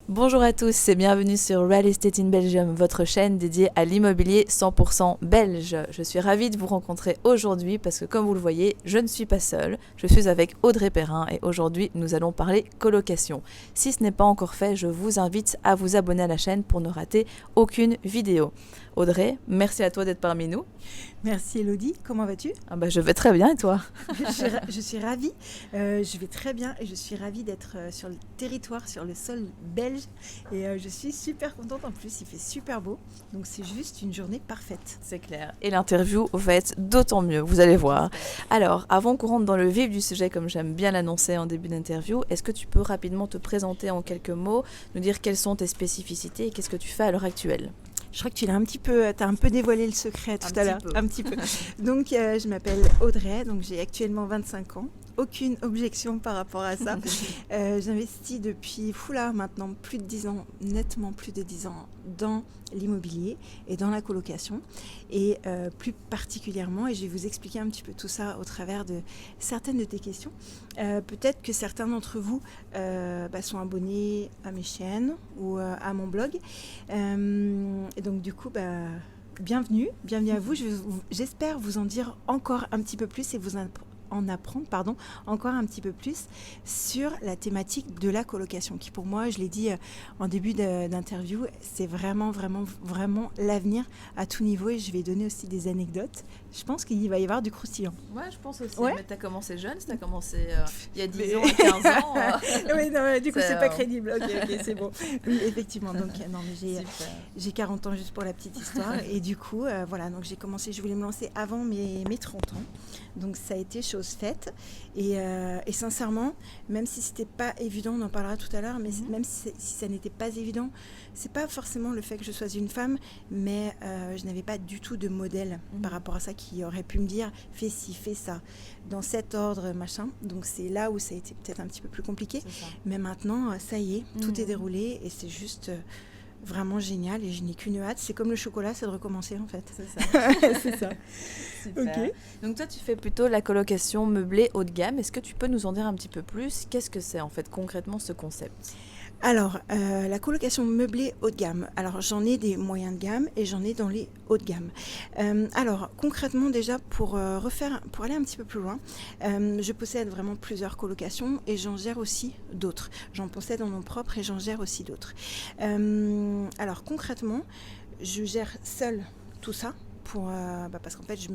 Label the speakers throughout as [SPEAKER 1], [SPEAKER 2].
[SPEAKER 1] Bonjour à tous et bienvenue sur Real Estate in Belgium, votre chaîne dédiée à l'immobilier 100% belge. Je suis ravie de vous rencontrer aujourd'hui parce que comme vous le voyez, je ne suis pas seule, je suis avec Audrey Perrin et aujourd'hui nous allons parler colocation. Si ce n'est pas encore fait, je vous invite à vous abonner à la chaîne pour ne rater aucune vidéo. Audrey, merci à toi d'être parmi nous.
[SPEAKER 2] Merci Elodie, comment vas-tu ?
[SPEAKER 1] Je vais très bien et toi ?
[SPEAKER 2] Je suis ravie, je vais très bien et je suis ravie d'être sur le territoire, sur le sol belge et je suis super contente en plus, il fait super beau, donc c'est juste une journée parfaite.
[SPEAKER 1] C'est clair. Et l'interview va être d'autant mieux, vous allez voir. Alors, avant qu'on rentre dans le vif du sujet, comme j'aime bien l'annoncer en début d'interview, est-ce que tu peux rapidement te présenter en quelques mots, nous dire quelles sont tes spécificités et qu'est-ce que tu fais à l'heure actuelle ?
[SPEAKER 2] Je crois que tu as un peu dévoilé le secret tout à l'heure. Un petit peu. Donc, je m'appelle Audrey, donc j'ai actuellement 25 ans. Aucune objection par rapport à ça. J'investis depuis maintenant plus de 10 ans, nettement plus de 10 ans, dans l'immobilier et dans la colocation. Et plus particulièrement, et je vais vous expliquer un petit peu tout ça au travers de certaines de tes questions. Peut-être que certains d'entre vous sont abonnés à mes chaînes ou à mon blog. Et donc du coup, bienvenue à vous. J'espère vous en dire encore un petit peu plus et vous en apprendre encore un petit peu plus sur la thématique de la colocation qui pour moi, je l'ai dit en début d'interview, c'est vraiment l'avenir à tout niveau et je vais donner aussi des anecdotes. Je pense qu'il va y avoir du croustillant.
[SPEAKER 1] Ouais, je pense aussi.
[SPEAKER 2] Ouais.
[SPEAKER 1] Mais tu as commencé jeune, tu as commencé il y a 10 ans, 15 ans.
[SPEAKER 2] Oui, non, du coup, c'est pas crédible. Ok, c'est bon. Oui, effectivement. Donc, j'ai 40 ans juste pour la petite histoire. Et du coup, donc j'ai commencé, je voulais me lancer avant mes 30 ans. Donc, ça a été chose faite. Et sincèrement, même si c'était pas évident, on en parlera tout à l'heure, mais même si ça n'était pas évident, c'est pas forcément le fait que je sois une femme, mais je n'avais pas du tout de modèle par rapport à ça qui aurait pu me dire fais ci, fais ça, dans cet ordre, machin. Donc c'est là où ça a été peut-être un petit peu plus compliqué. Mais maintenant, ça y est, tout est déroulé et c'est juste vraiment génial et je n'ai qu'une hâte. C'est comme le chocolat, c'est de recommencer en fait.
[SPEAKER 1] C'est ça.
[SPEAKER 2] C'est ça.
[SPEAKER 1] Super.
[SPEAKER 2] Okay.
[SPEAKER 1] Donc toi, tu fais plutôt la colocation meublée haut de gamme. Est-ce que tu peux nous en dire un petit peu plus ? Qu'est-ce que c'est en fait concrètement ce concept ?
[SPEAKER 2] Alors, la colocation meublée haut de gamme. Alors, j'en ai des moyens de gamme et j'en ai dans les hauts de gamme. Alors, concrètement, déjà, pour aller un petit peu plus loin, je possède vraiment plusieurs colocations et j'en gère aussi d'autres. J'en possède en nom propre et j'en gère aussi d'autres. Alors, concrètement, je gère seule tout ça. Parce qu'en fait je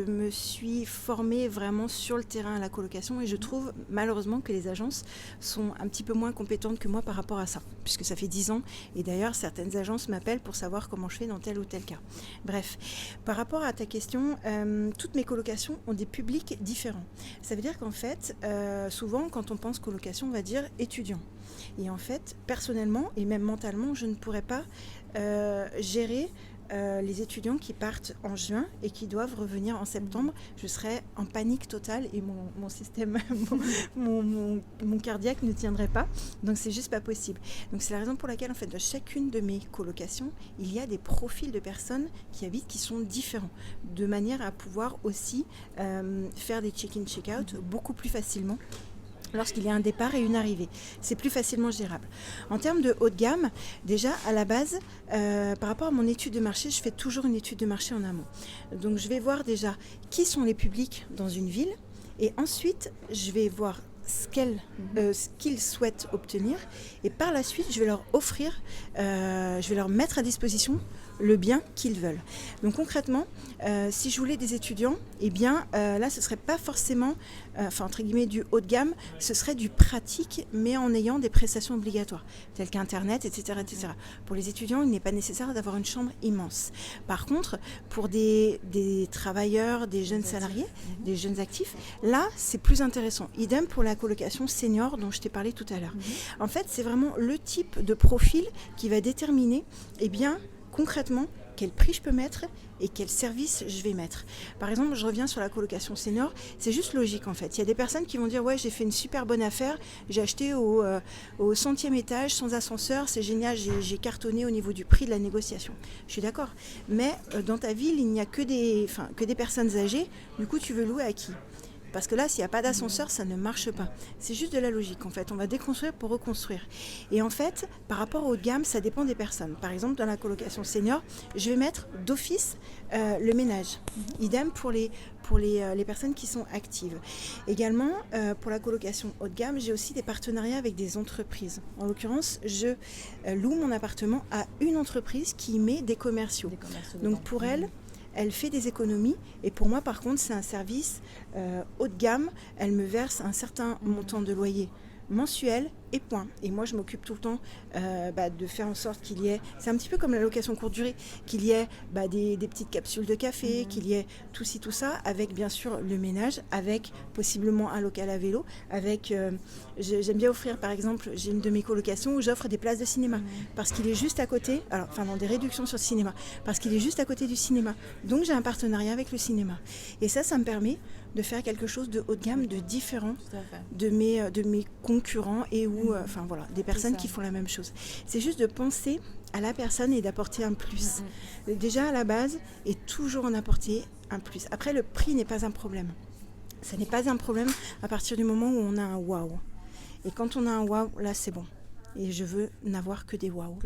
[SPEAKER 2] me suis formée vraiment sur le terrain à la colocation et je trouve malheureusement que les agences sont un petit peu moins compétentes que moi par rapport à ça, puisque ça fait 10 ans et d'ailleurs certaines agences m'appellent pour savoir comment je fais dans tel ou tel cas. Bref, par rapport à ta question, toutes mes colocations ont des publics différents. Ça veut dire qu'en fait, souvent quand on pense colocation, on va dire étudiant. Et en fait, personnellement et même mentalement, je ne pourrais pas gérer les étudiants qui partent en juin et qui doivent revenir en septembre. Je serais en panique totale et mon système, mon cardiaque ne tiendrait pas. Donc c'est juste pas possible. Donc c'est la raison pour laquelle en fait de chacune de mes colocations, il y a des profils de personnes qui habitent qui sont différents, de manière à pouvoir aussi faire des check-in, check-out beaucoup plus facilement. Lorsqu'il y a un départ et une arrivée. C'est plus facilement gérable. En termes de haut de gamme, déjà, à la base, par rapport à mon étude de marché, je fais toujours une étude de marché en amont. Donc, je vais voir déjà qui sont les publics dans une ville et ensuite, je vais voir ce qu'ils souhaitent obtenir et par la suite, je vais leur offrir, je vais leur mettre à disposition le bien qu'ils veulent. Donc concrètement, si je voulais des étudiants, là ce serait pas forcément, entre guillemets du haut de gamme, ce serait du pratique, mais en ayant des prestations obligatoires, telles qu'Internet, etc., etc. Pour les étudiants, il n'est pas nécessaire d'avoir une chambre immense. Par contre, pour des travailleurs, des jeunes salariés, des jeunes actifs, là c'est plus intéressant. Idem pour la colocation senior dont je t'ai parlé tout à l'heure. En fait, c'est vraiment le type de profil qui va déterminer, concrètement, quel prix je peux mettre et quel service je vais mettre. Par exemple, je reviens sur la colocation senior, c'est juste logique en fait. Il y a des personnes qui vont dire « ouais, j'ai fait une super bonne affaire, j'ai acheté au 100e étage, sans ascenseur, c'est génial, j'ai cartonné au niveau du prix de la négociation. » Je suis d'accord, mais dans ta ville, il n'y a que des personnes âgées, du coup tu veux louer à qui ? Parce que là, s'il n'y a pas d'ascenseur, ça ne marche pas. C'est juste de la logique, en fait. On va déconstruire pour reconstruire. Et en fait, par rapport au haut de gamme, ça dépend des personnes. Par exemple, dans la colocation senior, je vais mettre d'office le ménage. Idem pour les personnes qui sont actives. Également, pour la colocation haut de gamme, j'ai aussi des partenariats avec des entreprises. En l'occurrence, je loue mon appartement à une entreprise qui met des commerciaux. Donc pour elle fait des économies. Et pour moi, par contre, c'est un service haut de gamme. Elle me verse un certain montant de loyer mensuel et point. Et moi, je m'occupe tout le temps de faire en sorte qu'il y ait, c'est un petit peu comme la location courte durée, qu'il y ait des petites capsules de café, qu'il y ait tout ci, tout ça, avec bien sûr le ménage, avec possiblement un local à vélo, avec, j'aime bien offrir, par exemple, j'ai une de mes colocations où j'offre des places de cinéma, parce qu'il est juste à côté, des réductions sur le cinéma, parce qu'il est juste à côté du cinéma. Donc j'ai un partenariat avec le cinéma. Et ça me permet de faire quelque chose de haut de gamme, de différent de mes concurrents et des personnes qui font la même chose. C'est juste de penser à la personne et d'apporter un plus. Déjà à la base, et toujours en apporter un plus. Après, le prix n'est pas un problème. Ça n'est pas un problème à partir du moment où on a un waouh. Et quand on a un waouh, là c'est bon. Et je veux n'avoir que des waouh.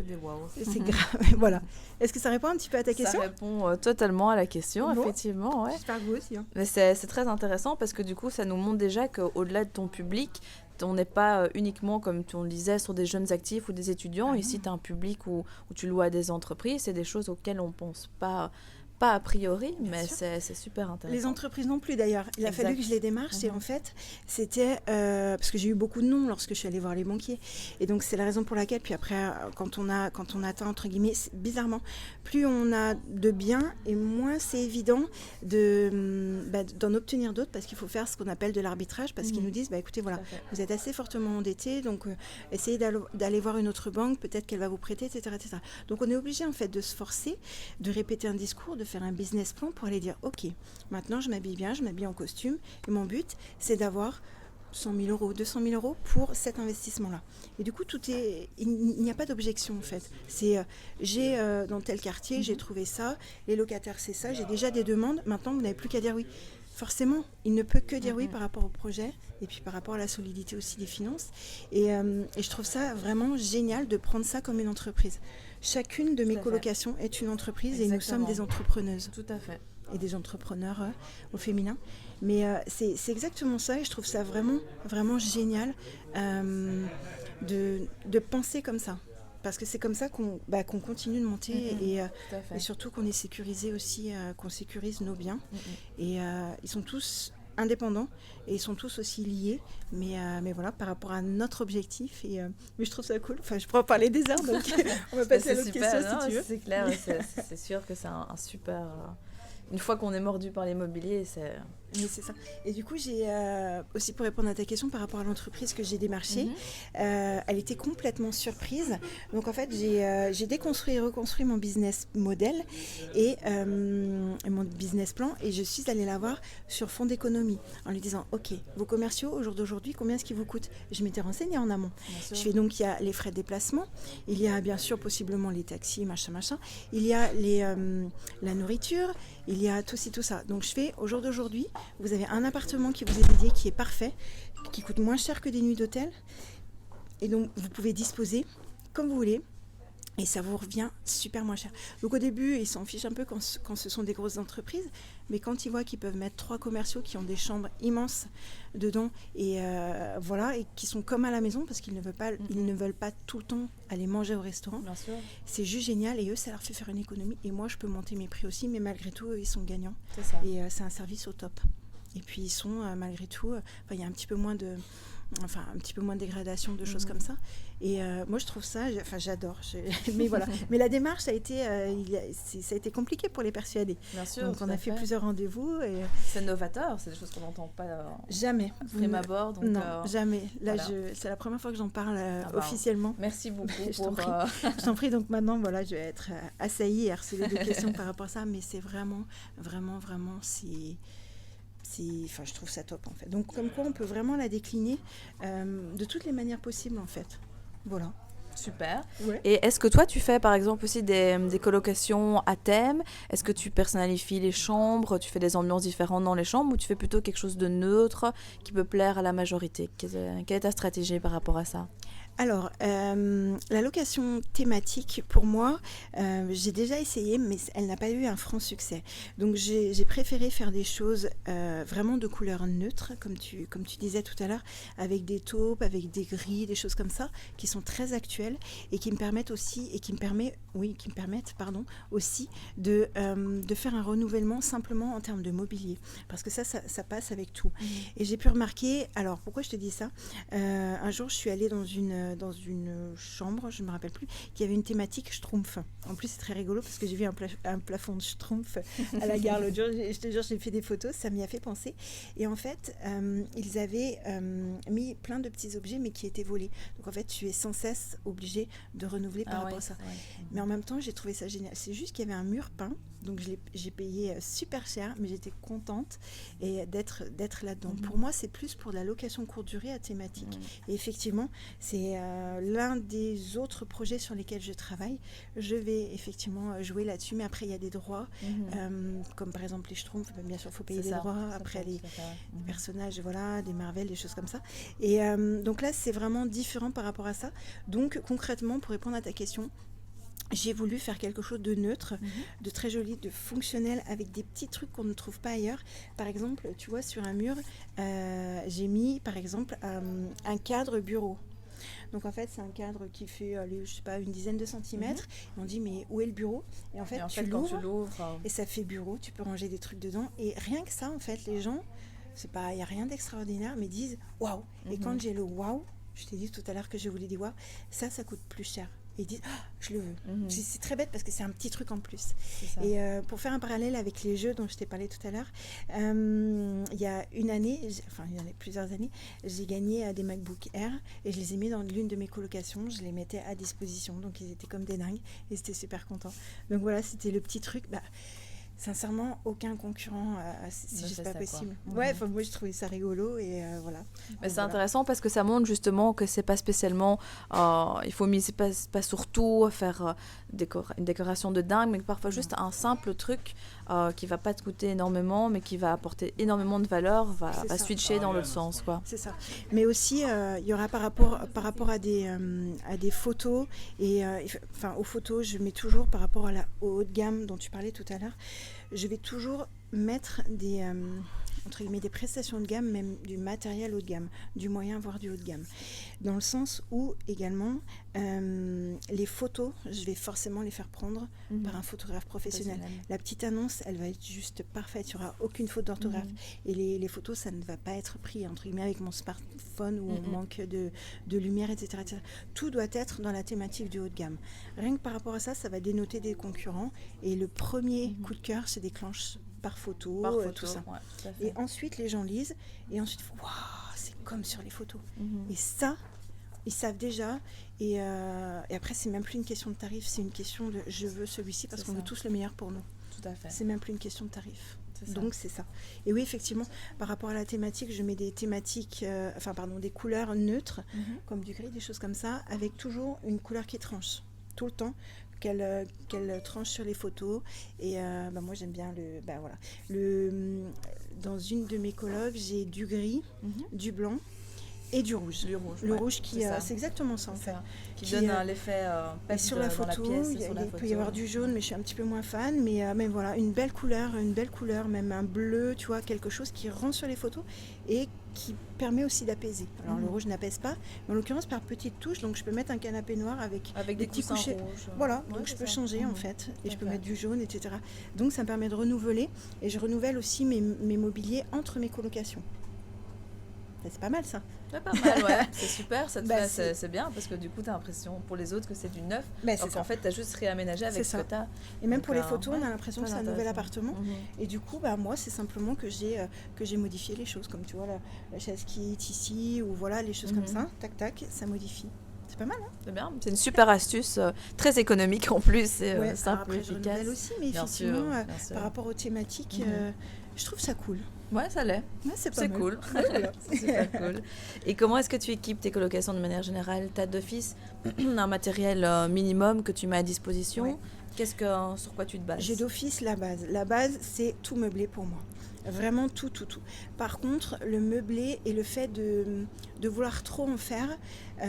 [SPEAKER 2] C'est grave. Voilà. Est-ce que ça répond un petit peu à ta question ?
[SPEAKER 1] Ça répond totalement à la question, effectivement. Ouais.
[SPEAKER 2] J'espère que vous aussi.
[SPEAKER 1] Mais c'est très intéressant parce que du coup, ça nous montre déjà qu'au-delà de ton public, on n'est pas uniquement, comme tu le disais, sur des jeunes actifs ou des étudiants. Ici, tu as un public où tu loues à des entreprises. C'est des choses auxquelles on ne pense pas a priori, mais c'est super intéressant.
[SPEAKER 2] Les entreprises non plus d'ailleurs. Il a fallu que je les démarche et en fait, c'était parce que j'ai eu beaucoup de noms lorsque je suis allée voir les banquiers. Et donc, c'est la raison pour laquelle, puis après, quand on atteint, entre guillemets, bizarrement, plus on a de biens et moins c'est évident d'en obtenir d'autres parce qu'il faut faire ce qu'on appelle de l'arbitrage parce qu'ils nous disent, écoutez, voilà, vous êtes assez fortement endetté, donc essayez d'aller voir une autre banque, peut-être qu'elle va vous prêter, etc., etc. Donc, on est obligé en fait de se forcer, de répéter un discours, de faire un business plan pour aller dire ok, maintenant je m'habille bien, je m'habille en costume et mon but c'est d'avoir 100 000 euros, 200 000 euros pour cet investissement-là. Et du coup, il n'y a pas d'objection en fait. C'est j'ai dans tel quartier, j'ai trouvé ça, les locataires c'est ça, j'ai déjà des demandes, maintenant vous n'avez plus qu'à dire oui. Forcément, il ne peut que dire oui par rapport au projet et puis par rapport à la solidité aussi des finances. Et je trouve ça vraiment génial de prendre ça comme une entreprise. Chacune de mes colocations est une entreprise. Exactement. Et nous sommes des entrepreneuses.
[SPEAKER 1] Tout à fait.
[SPEAKER 2] Et des entrepreneurs au féminin. Mais c'est exactement ça et je trouve ça vraiment, vraiment génial de penser comme ça. Parce que c'est comme ça qu'on continue de monter et surtout qu'on est sécurisé aussi, qu'on sécurise nos biens. Et ils sont tous indépendants et ils sont tous aussi liés. Mais voilà, par rapport à notre objectif. Mais je trouve ça cool. Enfin, je pourrais en parler des heures, donc on va passer à l'autre question si tu veux.
[SPEAKER 1] C'est clair, c'est sûr que c'est un super... Une fois qu'on est mordu par l'immobilier, c'est...
[SPEAKER 2] Oui, c'est ça. Et du coup, j'ai aussi pour répondre à ta question par rapport à l'entreprise que j'ai démarchée, elle était complètement surprise. Donc en fait, j'ai déconstruit et reconstruit mon business model et mon business plan et je suis allée la voir sur fonds d'économie en lui disant ok, vos commerciaux au jour d'aujourd'hui, combien est-ce qu'ils vous coûtent ? Je m'étais renseignée en amont. Je fais donc, il y a les frais de déplacement, il y a bien sûr possiblement les taxis, machin, il y a la nourriture, il y a tout ci, tout ça. Donc je fais au jour d'aujourd'hui, vous avez un appartement qui vous est dédié, qui est parfait, qui coûte moins cher que des nuits d'hôtel. Et donc, vous pouvez disposer comme vous voulez. Et ça vous revient super moins cher. Donc au début, ils s'en fichent un peu quand ce sont des grosses entreprises. Mais quand ils voient qu'ils peuvent mettre 3 commerciaux qui ont des chambres immenses dedans et et qui sont comme à la maison parce qu'ils ne veulent pas tout le temps aller manger au restaurant.
[SPEAKER 1] Bien sûr.
[SPEAKER 2] C'est juste génial et eux, ça leur fait faire une économie. Et moi, je peux monter mes prix aussi, mais malgré tout, eux, ils sont gagnants.
[SPEAKER 1] C'est ça.
[SPEAKER 2] Et c'est un service au top. Et puis ils sont malgré tout, il y a un petit peu moins de dégradation, de choses comme ça. Et moi je trouve ça, j'adore. Mais voilà. Mais la démarche, ça a été compliqué pour les persuader.
[SPEAKER 1] Bien sûr.
[SPEAKER 2] Donc on a fait plusieurs rendez-vous. Et...
[SPEAKER 1] C'est novateur, c'est des choses qu'on n'entend pas.
[SPEAKER 2] Jamais.
[SPEAKER 1] Prime abord. Donc,
[SPEAKER 2] non, jamais. Là,
[SPEAKER 1] voilà.
[SPEAKER 2] c'est la première fois que j'en parle officiellement.
[SPEAKER 1] Merci beaucoup.
[SPEAKER 2] Je t'en prie. Donc maintenant, voilà, je vais être assaillie et harcelée de questions par rapport à ça. Mais c'est vraiment, vraiment, vraiment, je trouve ça top en fait. Donc comme quoi on peut vraiment la décliner de toutes les manières possibles en fait. Voilà.
[SPEAKER 1] Super.
[SPEAKER 2] Ouais.
[SPEAKER 1] Et est-ce que toi, tu fais par exemple aussi des colocations à thème? Est-ce que tu personnalifies les chambres? Tu fais des ambiances différentes dans les chambres ou tu fais plutôt quelque chose de neutre qui peut plaire à la majorité? Quelle est ta stratégie par rapport à ça?
[SPEAKER 2] Alors, la location thématique, pour moi, j'ai déjà essayé, mais elle n'a pas eu un franc succès. Donc, j'ai préféré faire des choses vraiment de couleur neutre, comme tu disais tout à l'heure, avec des taupes, avec des gris, des choses comme ça, qui sont très actuelles et qui me permettent aussi, aussi de faire un renouvellement simplement en termes de mobilier. Parce que ça passe avec tout. Et j'ai pu remarquer, alors pourquoi je te dis ça? Un jour, je suis allée dans une chambre, je ne me rappelle plus, qui avait une thématique Schtroumpf. En plus, c'est très rigolo parce que j'ai vu un plafond de Schtroumpf à la gare l'autre jour. Je te jure, j'ai fait des photos, ça m'y a fait penser. Et en fait, ils avaient mis plein de petits objets, mais qui étaient volés. Donc en fait, tu es sans cesse obligé de renouveler par rapport à ça. Ouais. Mais en même temps, j'ai trouvé ça génial. C'est juste qu'il y avait un mur peint, donc j'ai payé super cher, mais j'étais contente d'être là-dedans. Pour moi, c'est plus pour la location courte durée à thématique. Et effectivement, c'est l'un des autres projets sur lesquels je travaille. Je vais effectivement jouer là-dessus, mais après il y a des droits, comme par exemple les Schtroumpfs, bien sûr il faut payer des droits, après les personnages, voilà, des Marvel, des choses comme ça. Et donc là c'est vraiment différent par rapport à ça. Donc concrètement, pour répondre à ta question, j'ai voulu faire quelque chose de neutre, de très joli, de fonctionnel, avec des petits trucs qu'on ne trouve pas ailleurs. Par exemple, tu vois, sur un mur, j'ai mis par exemple un cadre bureau. Donc en fait, c'est un cadre qui fait, je sais pas, une dizaine de centimètres. Et on dit, mais où est le bureau? Et en fait, quand tu l'ouvres, et ça fait bureau, tu peux ranger des trucs dedans. Et rien que ça, en fait, les gens, il n'y a rien d'extraordinaire, mais disent, waouh. Et quand j'ai le waouh, je t'ai dit tout à l'heure que je voulais dire waouh, ça coûte plus cher. Et ils disent, je le veux. C'est très bête parce que c'est un petit truc en plus. Et pour faire un parallèle avec les jeux dont je t'ai parlé tout à l'heure, il y a plusieurs années, j'ai gagné des MacBook Air et je les ai mis dans l'une de mes colocations. Je les mettais à disposition, donc ils étaient comme des dingues et c'était super content. Donc voilà, c'était le petit truc. Sincèrement, aucun concurrent, c'est juste pas possible. Ouais, moi je trouvais ça rigolo et voilà.
[SPEAKER 1] Mais c'est intéressant parce que ça montre justement que c'est pas spécialement, il faut miser pas surtout faire une décoration de dingue, mais parfois juste un simple truc qui va pas te coûter énormément, mais qui va apporter énormément de valeur, va switcher dans l'autre sens, quoi.
[SPEAKER 2] C'est ça. Mais aussi, il y aura par rapport à des photos et aux photos, je mets toujours par rapport au haut de gamme dont tu parlais tout à l'heure. Je vais toujours mettre entre guillemets, des prestations de gamme, même du matériel haut de gamme, du moyen voire du haut de gamme. Dans le sens où également, les photos, je vais forcément les faire prendre par un photographe professionnel. La petite annonce, elle va être juste parfaite, il n'y aura aucune faute d'orthographe. Et les photos, ça ne va pas être pris, entre guillemets, avec mon smartphone où on manque de lumière, etc., etc. Tout doit être dans la thématique du haut de gamme. Rien que par rapport à ça, ça va dénoter des concurrents. Et le premier coup de cœur se déclenche par photo, tout ça. Ouais, et ensuite, les gens lisent, et ensuite, waouh, c'est comme sur les photos. Et ça, ils savent déjà, et après, c'est même plus une question de tarif, c'est une question de je veux celui-ci parce qu'on veut tous le meilleur pour nous.
[SPEAKER 1] Tout à fait.
[SPEAKER 2] C'est même plus une question de tarif. Donc, c'est ça. Et oui, effectivement, par rapport à la thématique, je mets des thématiques, des couleurs neutres, comme du gris, des choses comme ça, avec toujours une couleur qui tranche, tout le temps. Qu'elle tranche sur les photos et moi j'aime bien dans une de mes colocs j'ai du gris, du blanc et du rouge. Le rouge c'est exactement ça en fait.
[SPEAKER 1] Qui donne l'effet
[SPEAKER 2] sur la photo, il peut y avoir du jaune mais je suis un petit peu moins fan mais voilà, une belle couleur, même un bleu, tu vois, quelque chose qui rend sur les photos et qui permet aussi d'apaiser. Alors le rouge n'apaise pas, mais en l'occurrence par petites touches, donc je peux mettre un canapé noir avec des petits couchers rouges. Voilà, donc je peux changer en fait, et je peux mettre du jaune, etc. Donc ça me permet de renouveler, et je renouvelle aussi mes mobiliers entre mes colocations. C'est pas mal ça.
[SPEAKER 1] C'est pas mal, ouais. C'est super, c'est bien parce que du coup tu as l'impression pour les autres que c'est du neuf. Donc en fait tu as juste réaménagé avec ce que tu as.
[SPEAKER 2] Et même pour les photos, on a l'impression que c'est un nouvel appartement. Et du coup, moi c'est simplement que j'ai modifié les choses, comme tu vois la chaise qui est ici, ou voilà les choses comme ça, tac tac, ça modifie. C'est pas mal, hein?
[SPEAKER 1] C'est bien, c'est une super astuce, très économique en plus, c'est simple et efficace.
[SPEAKER 2] Aussi, mais effectivement, par rapport aux thématiques, je trouve ça cool.
[SPEAKER 1] Ouais, ça l'est.
[SPEAKER 2] Ouais, c'est pas
[SPEAKER 1] C'est
[SPEAKER 2] mal.
[SPEAKER 1] cool.
[SPEAKER 2] Ouais, voilà.
[SPEAKER 1] C'est super cool. Et comment est-ce que tu équipes tes colocations de manière générale? Tu as d'office un matériel minimum que tu mets à disposition.
[SPEAKER 2] Ouais.
[SPEAKER 1] Sur quoi tu te bases?
[SPEAKER 2] J'ai d'office la base. La base, c'est tout meublé pour moi. Vraiment tout, tout, tout. Par contre, le meublé et le fait de vouloir trop en faire,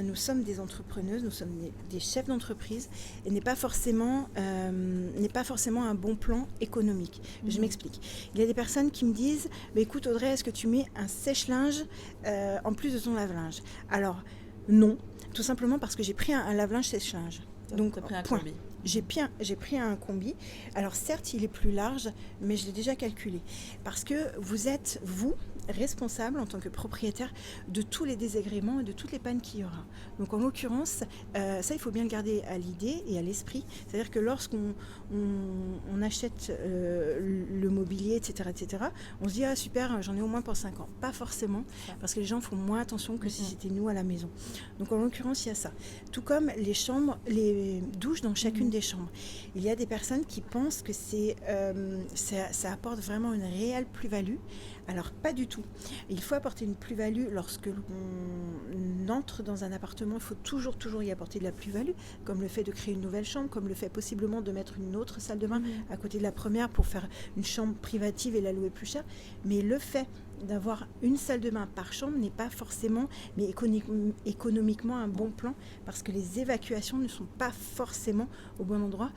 [SPEAKER 2] nous sommes des entrepreneuses, nous sommes des chefs d'entreprise et n'est pas forcément un bon plan économique. Je m'explique. Il y a des personnes qui me disent bah, écoute Audrey, est-ce que tu mets un sèche-linge en plus de ton lave-linge? Alors, non, tout simplement parce que j'ai pris un lave-linge sèche-linge.
[SPEAKER 1] Donc, tu as pris un
[SPEAKER 2] point.
[SPEAKER 1] combi.
[SPEAKER 2] J'ai pris un combi. Alors certes, il est plus large, mais je l'ai déjà calculé. Parce que vous êtes, vous, responsable en tant que propriétaire de tous les désagréments et de toutes les pannes qu'il y aura. Donc en l'occurrence, ça il faut bien le garder à l'idée et à l'esprit. C'est-à-dire que lorsqu'on achète le mobilier, etc., on se dit ah super, j'en ai au moins pour 5 ans. Pas forcément, parce que les gens font moins attention que si c'était nous à la maison. Donc en l'occurrence, il y a ça. Tout comme les chambres, les douches dans chacune des chambres. Il y a des personnes qui pensent que ça apporte vraiment une réelle plus-value. Alors pas du tout. Il faut apporter une plus-value lorsque l'on entre dans un appartement. Il faut toujours y apporter de la plus-value, comme le fait de créer une nouvelle chambre, comme le fait possiblement de mettre une autre salle de bain à côté de la première pour faire une chambre privative et la louer plus cher. Mais le fait d'avoir une salle de bain par chambre n'est pas forcément, mais économiquement un bon plan, parce que les évacuations ne sont pas forcément au bon endroit.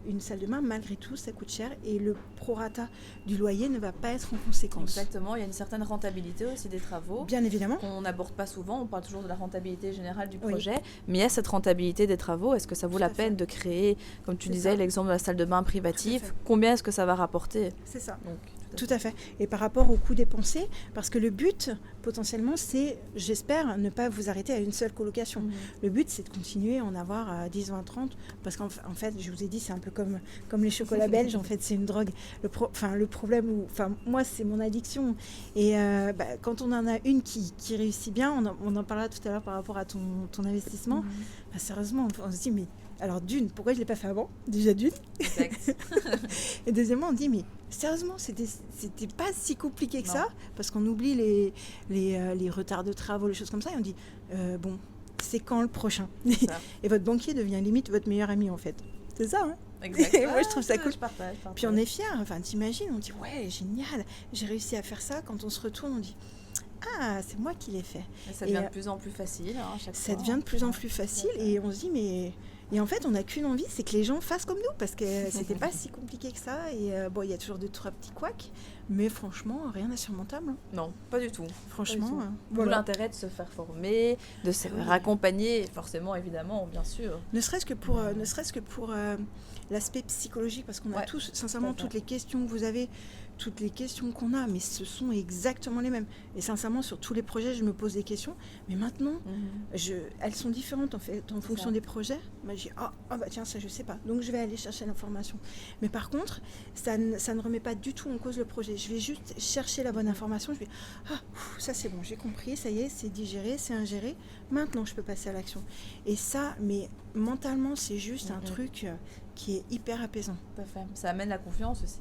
[SPEAKER 2] Une salle de bain, malgré tout, ça coûte cher et le prorata du loyer ne va pas être en conséquence.
[SPEAKER 1] Exactement, il y a une certaine rentabilité aussi des travaux.
[SPEAKER 2] Bien évidemment.
[SPEAKER 1] Qu'on n'aborde pas souvent, on parle toujours de la rentabilité générale du projet, mais il y a cette rentabilité des travaux. Est-ce que ça vaut la peine de créer, comme tu disais, l'exemple de la salle de bain privative? Combien est-ce que ça va rapporter?
[SPEAKER 2] C'est ça.
[SPEAKER 1] Donc,
[SPEAKER 2] tout à fait. Et par rapport au coût dépensé, parce que le but, potentiellement, c'est, j'espère, ne pas vous arrêter à une seule colocation. Le but, c'est de continuer à en avoir 10, 20, 30, parce qu'en fait, je vous ai dit, c'est un peu comme les chocolats belges, en fait, c'est une drogue. Le problème, moi, c'est mon addiction. Et quand on en a une qui réussit bien, on en parlera tout à l'heure par rapport à ton investissement, sérieusement, on se dit, mais alors d'une, pourquoi je ne l'ai pas fait avant? Déjà d'une.
[SPEAKER 1] Exact.
[SPEAKER 2] Et deuxièmement, on dit, mais sérieusement, c'était pas si compliqué que ça, parce qu'on oublie les retards de travaux, les choses comme ça, et on dit, bon, c'est quand le prochain? Et votre banquier devient limite votre meilleur ami, en fait. C'est ça, hein?
[SPEAKER 1] Exactement.
[SPEAKER 2] Moi, je trouve ça cool.
[SPEAKER 1] Je partage.
[SPEAKER 2] Puis on est fiers, enfin, t'imagines, on dit, ouais, génial, j'ai réussi à faire ça. Quand on se retourne, on dit, ah, c'est moi qui l'ai fait.
[SPEAKER 1] Et ça devient de plus en plus facile, chaque fois.
[SPEAKER 2] Ça devient de plus en plus facile, et on se dit, mais... Et en fait, on n'a qu'une envie, c'est que les gens fassent comme nous, parce que c'était pas si compliqué que ça. Et il y a toujours 2-3 petits couacs, mais franchement, rien d'insurmontable. Hein.
[SPEAKER 1] Non, pas du tout.
[SPEAKER 2] Franchement,
[SPEAKER 1] D'où l'intérêt de se faire former, de se faire accompagner, forcément, évidemment, bien sûr.
[SPEAKER 2] Ne serait-ce que pour l'aspect psychologique, parce qu'on a tous, sincèrement, toutes les questions que vous avez, toutes les questions qu'on a, mais ce sont exactement les mêmes. Et sincèrement, sur tous les projets, je me pose des questions, mais maintenant, elles sont différentes en fait, en fonction des projets. Moi, je dis, tiens, ça je sais pas, donc je vais aller chercher l'information. Mais par contre, ça ne remet pas du tout en cause le projet. Je vais juste chercher la bonne information, je vais, ça c'est bon, j'ai compris, ça y est, c'est digéré, c'est ingéré, maintenant je peux passer à l'action. Et ça, mais mentalement, c'est juste un truc qui est hyper apaisant.
[SPEAKER 1] Tout à fait. Ça amène la confiance aussi.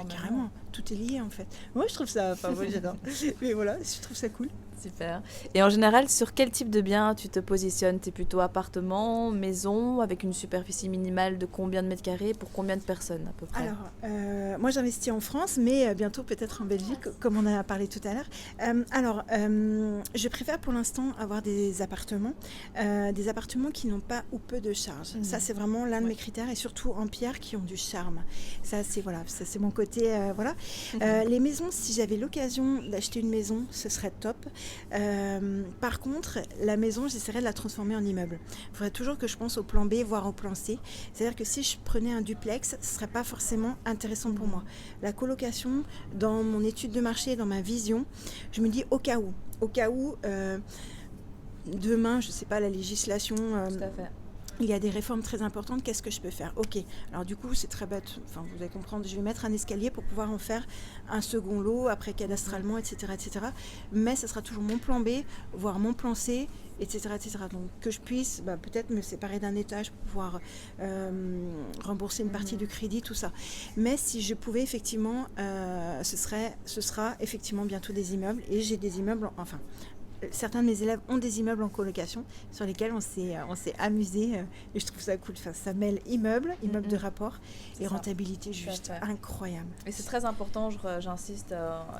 [SPEAKER 2] Carrément, tout est lié en fait. Moi je trouve ça, moi j'adore. Mais voilà, je trouve ça cool.
[SPEAKER 1] Super. Et en général, sur quel type de bien tu te positionnes? Tu es plutôt appartement, maison, avec une superficie minimale de combien de mètres carrés pour combien de personnes à peu près?
[SPEAKER 2] Alors, moi j'investis en France, mais bientôt peut-être en Belgique, comme on en a parlé tout à l'heure. Je préfère pour l'instant avoir des appartements qui n'ont pas ou peu de charges. Ça c'est vraiment l'un de mes critères, et surtout en pierre qui ont du charme. Ça c'est mon côté, voilà. Les maisons, si j'avais l'occasion d'acheter une maison, ce serait top. Par contre, la maison, j'essaierais de la transformer en immeuble. Il faudrait toujours que je pense au plan B, voire au plan C. C'est-à-dire que si je prenais un duplex, ce ne serait pas forcément intéressant pour moi. La colocation, dans mon étude de marché, dans ma vision, je me dis au cas où, demain, je ne sais pas, la législation...
[SPEAKER 1] Tout à fait.
[SPEAKER 2] il y a des réformes très importantes, qu'est-ce que je peux faire? Ok, alors du coup c'est très bête, enfin vous allez comprendre, je vais mettre un escalier pour pouvoir en faire un second lot, après cadastralement, etc. etc. Mais ce sera toujours mon plan B, voire mon plan C, etc. etc. Donc que je puisse peut-être me séparer d'un étage pour pouvoir rembourser une partie du crédit, tout ça. Mais si je pouvais effectivement, ce sera effectivement bientôt des immeubles, et j'ai des immeubles, enfin certains de mes élèves ont des immeubles en colocation sur lesquels on s'est amusé, et je trouve ça cool. Enfin, ça mêle immeuble de rapport et
[SPEAKER 1] ça.
[SPEAKER 2] rentabilité juste incroyable.
[SPEAKER 1] Et c'est très important, j'insiste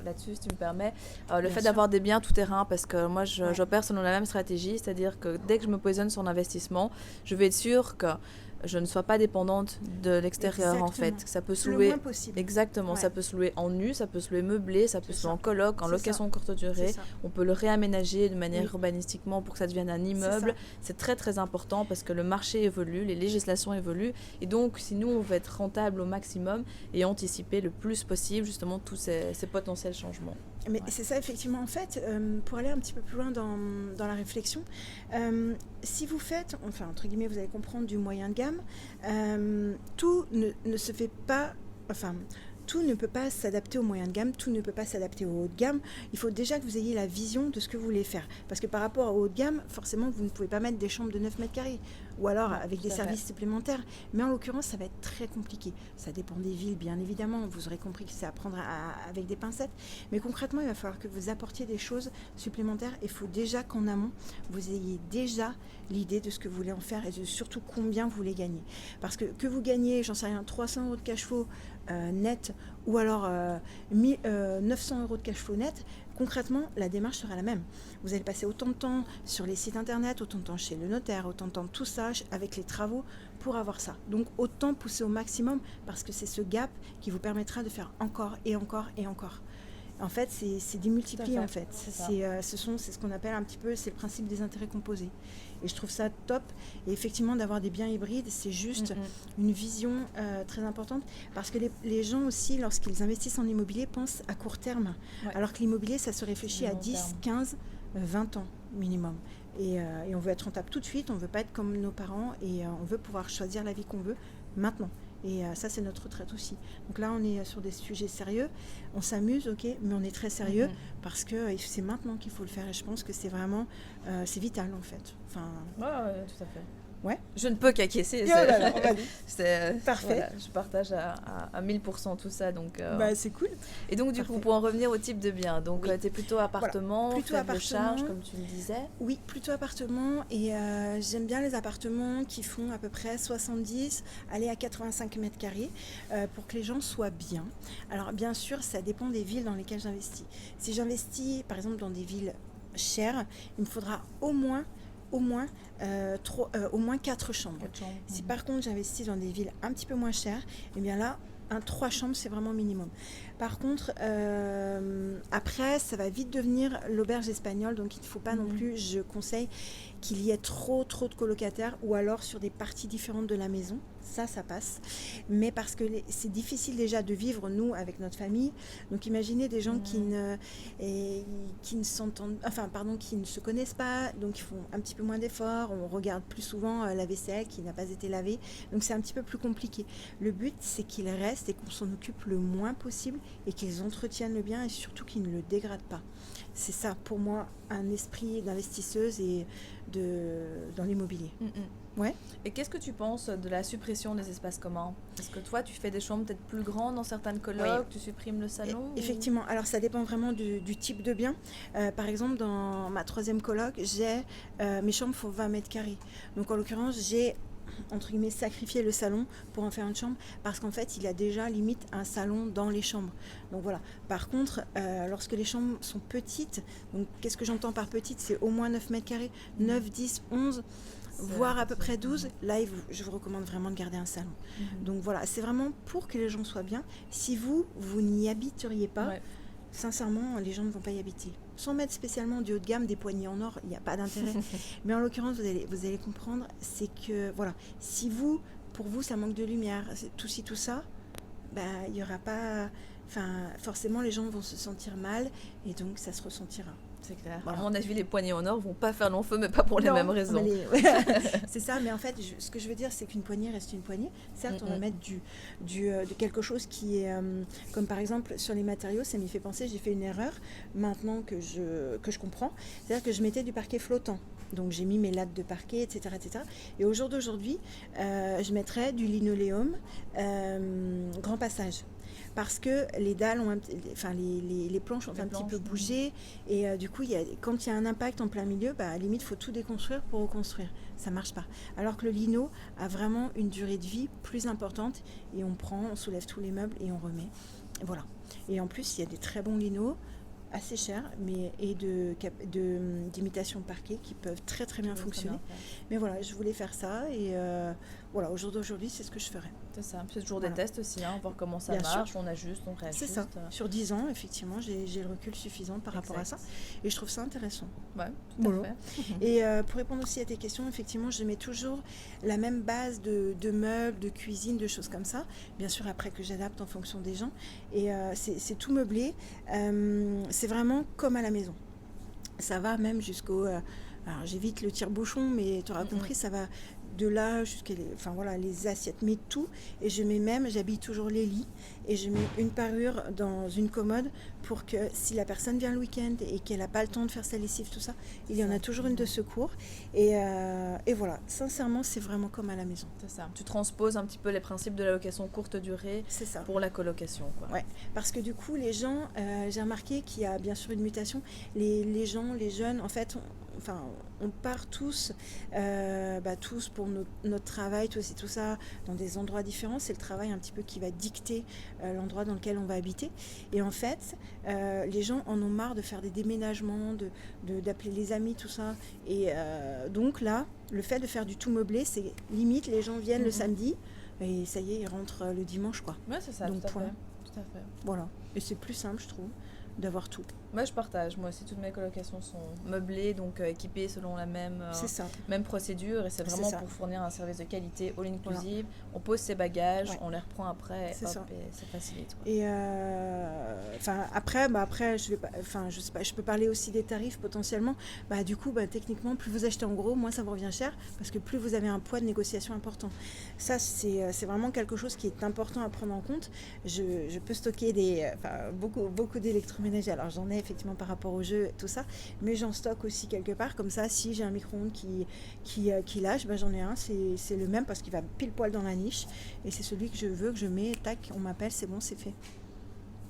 [SPEAKER 1] là-dessus si tu me permets, le
[SPEAKER 2] Bien
[SPEAKER 1] fait
[SPEAKER 2] sûr.
[SPEAKER 1] d'avoir des biens tout terrain, parce que moi j'opère selon la même stratégie, c'est-à-dire que dès que je me positionne sur l'investissement, je vais être sûre que je ne sois pas dépendante de l'extérieur.
[SPEAKER 2] Exactement.
[SPEAKER 1] En fait. Ça peut se
[SPEAKER 2] Le
[SPEAKER 1] louer
[SPEAKER 2] moins possible.
[SPEAKER 1] Exactement, ça peut se louer en nu, ça peut se louer meublé, ça peut se louer en coloc, en location courte durée. On peut le réaménager de manière urbanistiquement pour que ça devienne un immeuble. C'est très très important parce que le marché évolue, les législations évoluent, et donc si nous on veut être rentable au maximum et anticiper le plus possible justement tous ces potentiels changements.
[SPEAKER 2] Mais c'est ça effectivement, en fait, pour aller un petit peu plus loin dans la réflexion, si vous faites, enfin entre guillemets vous allez comprendre, du moyen de gamme, tout ne se fait pas, enfin tout ne peut pas s'adapter au moyen de gamme, tout ne peut pas s'adapter au haut de gamme. Il faut déjà que vous ayez la vision de ce que vous voulez faire. Parce que par rapport au haut de gamme, forcément, vous ne pouvez pas mettre des chambres de 9 mètres carrés. Ou alors avec des services supplémentaires. Mais en l'occurrence, ça va être très compliqué. Ça dépend des villes, bien évidemment. Vous aurez compris que c'est à prendre avec des pincettes. Mais concrètement, il va falloir que vous apportiez des choses supplémentaires. Il faut déjà qu'en amont, vous ayez déjà l'idée de ce que vous voulez en faire et de surtout combien vous voulez gagner. Parce que vous gagnez, j'en sais rien, 300 € de cash flow net, ou alors 900 € de cash flow net, concrètement, la démarche sera la même. Vous allez passer autant de temps sur les sites internet, autant de temps chez le notaire, autant de temps tout ça, avec les travaux, pour avoir ça. Donc autant pousser au maximum, parce que c'est ce gap qui vous permettra de faire encore et encore et encore. En fait, c'est démultiplié, en fait. C'est ce qu'on appelle un petit peu, c'est le principe des intérêts composés. Et je trouve ça top. Et effectivement, d'avoir des biens hybrides, c'est juste une vision très importante. Parce que les gens aussi, lorsqu'ils investissent en immobilier, pensent à court terme. Alors que l'immobilier, ça se réfléchit à 10, 15, 20 ans minimum. Et on veut être rentable tout de suite, on ne veut pas être comme nos parents, et on veut pouvoir choisir la vie qu'on veut maintenant. Et ça, c'est notre retraite aussi. Donc là, on est sur des sujets sérieux. On s'amuse, ok, mais on est très sérieux parce que c'est maintenant qu'il faut le faire. Et je pense que c'est vraiment, c'est vital en fait. Enfin,
[SPEAKER 1] tout à fait.
[SPEAKER 2] Ouais.
[SPEAKER 1] Je ne peux qu'acquiescer.
[SPEAKER 2] C'est parfait.
[SPEAKER 1] Voilà, je partage à 1000% tout ça. Donc,
[SPEAKER 2] c'est cool.
[SPEAKER 1] Et donc, du coup, pour en revenir au type de bien, donc tu es plutôt appartement,
[SPEAKER 2] plutôt
[SPEAKER 1] faible charge, comme tu le disais.
[SPEAKER 2] Oui, plutôt appartement. Et j'aime bien les appartements qui font à peu près 70, aller à 85 mètres carrés, pour que les gens soient bien. Alors, bien sûr, ça dépend des villes dans lesquelles j'investis. Si j'investis, par exemple, dans des villes chères, il me faudra au moins 4 chambres. Si par contre j'investis dans des villes un petit peu moins chères, et bien là, 3 chambres, c'est vraiment minimum. Par contre, après, ça va vite devenir l'auberge espagnole, donc il ne faut pas non plus, je conseille qu'il y ait trop de colocataires, ou alors sur des parties différentes de la maison. Ça passe. Mais parce que c'est difficile déjà de vivre, nous, avec notre famille. Donc imaginez des gens qui ne s'entendent, qui ne se connaissent pas, donc ils font un petit peu moins d'efforts. On regarde plus souvent la vaisselle qui n'a pas été lavée. Donc c'est un petit peu plus compliqué. Le but, c'est qu'ils restent et qu'on s'en occupe le moins possible et qu'ils entretiennent le bien et surtout qu'ils ne le dégradent pas. C'est ça, pour moi, un esprit d'investisseuse et dans l'immobilier. Ouais.
[SPEAKER 1] Et qu'est-ce que tu penses de la suppression des espaces communs? Est-ce que toi, tu fais des chambres peut-être plus grandes dans certaines colocs, tu supprimes le salon?
[SPEAKER 2] Effectivement, alors ça dépend vraiment du type de bien. Par exemple, dans ma 3e coloc, mes chambres font 20 mètres carrés. Donc en l'occurrence, j'ai entre guillemets sacrifier le salon pour en faire une chambre, parce qu'en fait il y a déjà limite un salon dans les chambres. Donc voilà. Par contre, lorsque les chambres sont petites, donc qu'est-ce que j'entends par petite? C'est au moins 9 mètres carrés, 9, 10, 11, voire à peu près 12. Là, je vous recommande vraiment de garder un salon. Donc voilà, c'est vraiment pour que les gens soient bien. Si vous n'y habiteriez pas, sincèrement, les gens ne vont pas y habiter. Sans mettre spécialement du haut de gamme, des poignées en or, il n'y a pas d'intérêt. Mais en l'occurrence, vous allez comprendre, c'est que, voilà, si pour vous, ça manque de lumière, tout ci, tout ça, il n'y aura pas... forcément, les gens vont se sentir mal, et donc ça se ressentira.
[SPEAKER 1] C'est clair.
[SPEAKER 2] Voilà.
[SPEAKER 1] À mon avis, les poignées en or vont pas faire long feu, mais pas pour les mêmes raisons.
[SPEAKER 2] C'est ça, mais en fait, ce que je veux dire, c'est qu'une poignée reste une poignée. Certes, on va mettre de quelque chose qui est, comme par exemple sur les matériaux, ça m'y fait penser, j'ai fait une erreur maintenant que je comprends. C'est-à-dire que je mettais du parquet flottant. Donc j'ai mis mes lattes de parquet, etc. etc. Et au jour d'aujourd'hui, je mettrais du linoléum grand passage. Parce que les dalles ont les planches ont un petit peu bougé et du coup quand il y a un impact en plein milieu, à la limite il faut tout déconstruire pour reconstruire, ça marche pas. Alors que le lino a vraiment une durée de vie plus importante et on soulève tous les meubles et on remet, et voilà. Et en plus il y a des très bons linos assez chers et d'imitation parquet qui peuvent très très bien fonctionner. Mais voilà, je voulais faire ça et voilà, au jour d'aujourd'hui c'est ce que je ferais.
[SPEAKER 1] C'est ça, c'est toujours des tests aussi, voir comment ça marche, on ajuste, on réajuste.
[SPEAKER 2] C'est ça, sur 10 ans effectivement j'ai le recul suffisant par rapport à ça et je trouve ça intéressant.
[SPEAKER 1] Ouais, tout à fait.
[SPEAKER 2] Et pour répondre aussi à tes questions, effectivement je mets toujours la même base de meubles, de cuisine, de choses comme ça, bien sûr après que j'adapte en fonction des gens et c'est tout meublé, c'est vraiment comme à la maison. Ça va même jusqu'au... alors j'évite le tire-bouchon, mais tu auras compris, ça va de là jusqu'à les assiettes, mais tout. Et j'habille toujours les lits et je mets une parure dans une commode pour que si la personne vient le week-end et qu'elle n'a pas le temps de faire sa lessive, tout ça, il y en a toujours une de secours. Et voilà, sincèrement, c'est vraiment comme à la maison.
[SPEAKER 1] C'est ça. Tu transposes un petit peu les principes de la location courte durée pour la colocation, quoi.
[SPEAKER 2] Ouais, parce que du coup, les gens, j'ai remarqué qu'il y a bien sûr une mutation. Les gens, les jeunes, en fait, on part tous pour notre travail, tout ça, dans des endroits différents. C'est le travail un petit peu qui va dicter l'endroit dans lequel on va habiter. Et en fait, les gens en ont marre de faire des déménagements, d'appeler les amis, tout ça. Et donc là, le fait de faire du tout meublé, c'est limite, les gens viennent le samedi et ça y est, ils rentrent le dimanche, quoi.
[SPEAKER 1] Ouais, c'est ça,
[SPEAKER 2] donc,
[SPEAKER 1] tout à fait.
[SPEAKER 2] Voilà. Et c'est plus simple, je trouve, d'avoir tout.
[SPEAKER 1] Moi je partage, moi aussi toutes mes colocations sont meublées, donc équipées selon la même procédure et c'est vraiment pour fournir un service de qualité all inclusive. Voilà. On pose ses bagages, on les reprend après, et ça facilite. Quoi.
[SPEAKER 2] Et après je sais pas, je peux parler aussi des tarifs potentiellement. Du coup techniquement plus vous achetez en gros, moins ça vous revient cher parce que plus vous avez un poids de négociation important. Ça c'est vraiment quelque chose qui est important à prendre en compte. Je peux stocker beaucoup d'électroménager. Alors j'en ai effectivement par rapport au jeu, tout ça, mais j'en stocke aussi quelque part, comme ça, si j'ai un micro-ondes qui lâche, j'en ai un, c'est le même parce qu'il va pile poil dans la niche, et c'est celui que je veux, que je mets, tac, on m'appelle, c'est bon, c'est fait.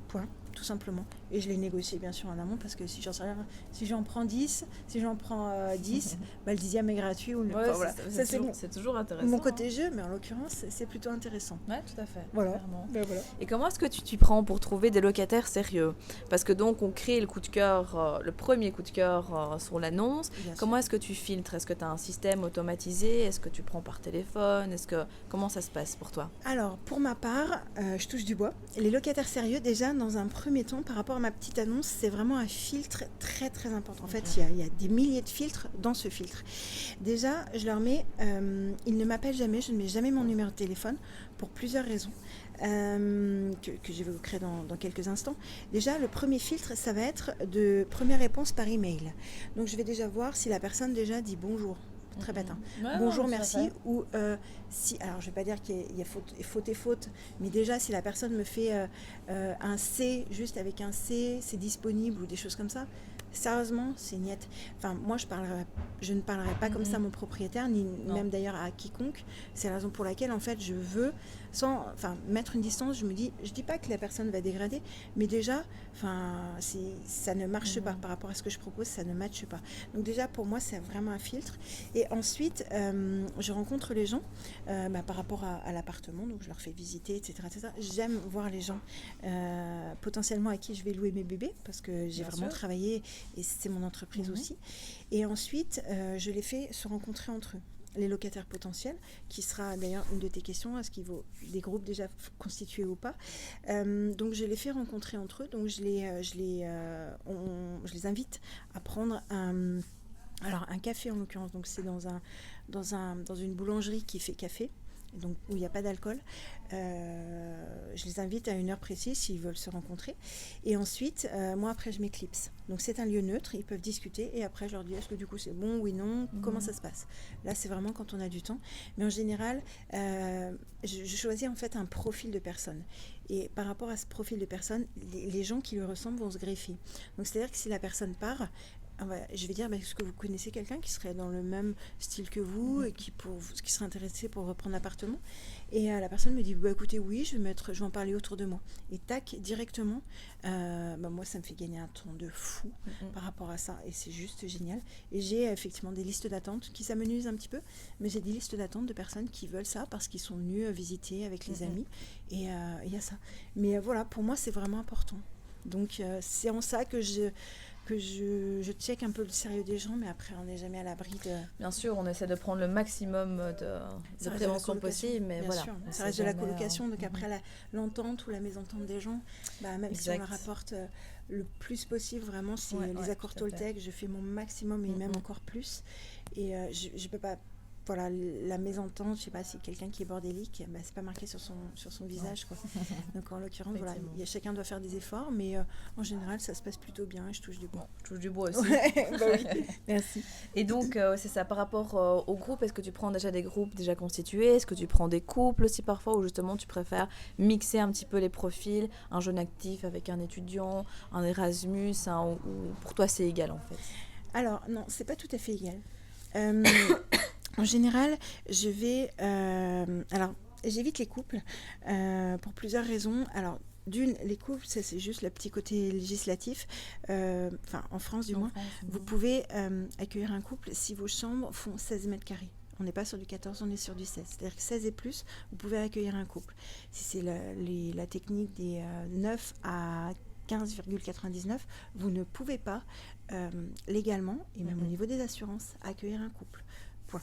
[SPEAKER 2] Point, tout simplement. Et je l'ai négocié bien sûr en amont parce que si j'en prends 10, le 10e est gratuit.
[SPEAKER 1] C'est toujours intéressant.
[SPEAKER 2] Mon côté jeu, mais en l'occurrence, c'est plutôt intéressant.
[SPEAKER 1] Ouais, tout à fait.
[SPEAKER 2] Voilà.
[SPEAKER 1] Et comment est-ce que tu t'y prends pour trouver des locataires sérieux ? Parce que donc, on crée le coup de cœur, le premier coup de cœur sur l'annonce. Comment est-ce que tu filtres ? Est-ce que tu as un système automatisé ? Est-ce que tu prends par téléphone ? Comment ça se passe pour toi ?
[SPEAKER 2] Alors, pour ma part, je touche du bois. Les locataires sérieux, déjà, dans un premier temps, par rapport à ma petite annonce, c'est vraiment un filtre très très important. En fait, il y a des milliers de filtres dans ce filtre. Déjà, je leur mets, ils ne m'appellent jamais, je ne mets jamais mon numéro de téléphone pour plusieurs raisons que j'évoquerai dans quelques instants. Déjà, le premier filtre, ça va être de première réponse par email. Donc, je vais déjà voir si la personne déjà dit bonjour. Très bête, hein. Bonjour, merci. Ou si, alors je vais pas dire qu'il y a faute, mais déjà si la personne me fait un C, juste avec un C, c'est disponible ou des choses comme ça. Sérieusement, c'est niette. Enfin, moi, je ne parlerai pas comme ça à mon propriétaire, ni même d'ailleurs à quiconque. C'est la raison pour laquelle, en fait, je veux, mettre une distance. Je dis pas que la personne va dégrader, mais déjà, ça ne marche pas par rapport à ce que je propose, ça ne matche pas. Donc déjà, pour moi, c'est vraiment un filtre. Et ensuite, je rencontre les gens par rapport à l'appartement, donc je leur fais visiter, etc. J'aime voir les gens potentiellement à qui je vais louer mes bébés, parce que j'ai vraiment travaillé et c'est mon entreprise aussi. Et ensuite, je les fais se rencontrer entre eux. Les locataires potentiels, qui sera d'ailleurs une de tes questions, est-ce qu'il vaut des groupes déjà constitués ou pas. Donc je les fais rencontrer entre eux, donc je les invite à prendre un café en l'occurrence, donc c'est dans une boulangerie qui fait café. donc où il n'y a pas d'alcool. Je les invite à une heure précise s'ils veulent se rencontrer. Et ensuite, moi après je m'éclipse. Donc c'est un lieu neutre, ils peuvent discuter et après je leur dis est-ce que du coup c'est bon, oui, non, comment ça se passe. Là c'est vraiment quand on a du temps. Mais en général, je choisis en fait un profil de personne. Et par rapport à ce profil de personne, les gens qui lui ressemblent vont se greffer. Donc c'est-à-dire que si la personne part, je vais dire, est-ce que vous connaissez quelqu'un qui serait dans le même style que vous et qui serait intéressé pour reprendre l'appartement? Et la personne me dit, écoutez, oui, je vais en parler autour de moi. Et tac, directement, moi, ça me fait gagner un temps de fou par rapport à ça. Et c'est juste génial. Et j'ai effectivement des listes d'attente qui s'amenuisent un petit peu, mais j'ai des listes d'attente de personnes qui veulent ça parce qu'ils sont venus visiter avec les amis. Et il y a ça. Mais voilà, pour moi, c'est vraiment important. Donc, c'est en ça que je check un peu le sérieux des gens, mais après, on n'est jamais à l'abri de...
[SPEAKER 1] Bien sûr, on essaie de prendre le maximum de prévention possible, mais
[SPEAKER 2] bien
[SPEAKER 1] voilà.
[SPEAKER 2] sûr. Ça reste de la colocation, donc après, l'entente ou la mésentente des gens, même si on leur apporte le plus possible, vraiment, c'est les accords Toltec, je fais mon maximum et même encore plus. Et je ne peux pas... Voilà, la mésentente, je ne sais pas si quelqu'un qui est bordélique, c'est pas marqué sur son visage, quoi. Donc en l'occurrence, voilà, chacun doit faire des efforts, mais en général, ça se passe plutôt bien. Je touche du bois.
[SPEAKER 1] Je touche du bois aussi.
[SPEAKER 2] Oui. Merci.
[SPEAKER 1] Et donc, c'est ça, par rapport au groupe, est-ce que tu prends déjà des groupes déjà constitués? Est-ce que tu prends des couples aussi parfois, ou justement tu préfères mixer un petit peu les profils, un jeune actif avec un étudiant, un Erasmus, ou pour toi c'est égal en fait?
[SPEAKER 2] Alors non, c'est pas tout à fait égal. En général, je vais... alors, j'évite les couples pour plusieurs raisons. Alors, d'une, les couples, ça c'est juste le petit côté législatif. En France du moins, vous pouvez accueillir un couple si vos chambres font 16 mètres carrés. On n'est pas sur du 14, on est sur du 16. C'est-à-dire que 16 et plus, vous pouvez accueillir un couple. Si c'est la technique des 9 à 15,99, vous ne pouvez pas légalement, et même au niveau des assurances, accueillir un couple. Point.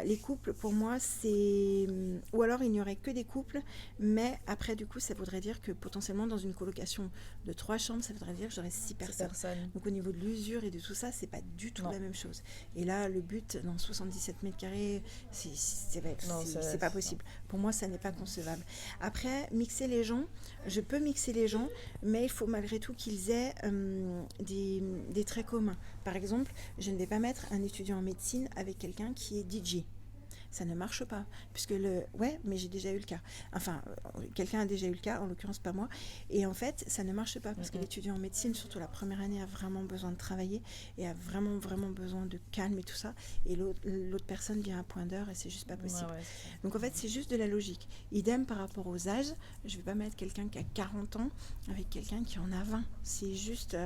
[SPEAKER 2] Les couples, pour moi, c'est... Ou alors, il n'y aurait que des couples, mais après, du coup, ça voudrait dire que potentiellement, dans une colocation de 3 chambres, ça voudrait dire que j'aurais 6 personnes. Donc, au niveau de l'usure et de tout ça, c'est pas du tout la même chose. Et là, le but, dans 77 mètres carrés, c'est pas possible. Pour moi, ça n'est pas concevable. Après, mixer les gens, je peux mixer les gens, mais il faut malgré tout qu'ils aient des traits communs. Par exemple, je ne vais pas mettre un étudiant en médecine avec quelqu'un qui est DJ. Ça ne marche pas, puisque mais j'ai déjà eu le cas. Enfin, quelqu'un a déjà eu le cas, en l'occurrence pas moi. Et en fait, ça ne marche pas, parce que l'étudiant en médecine, surtout la première année, a vraiment besoin de travailler et a vraiment, vraiment besoin de calme et tout ça. Et l'autre personne vient à point d'heure et c'est juste pas possible. Donc en fait, c'est juste de la logique. Idem par rapport aux âges, je vais pas mettre quelqu'un qui a 40 ans avec quelqu'un qui en a 20. C'est juste,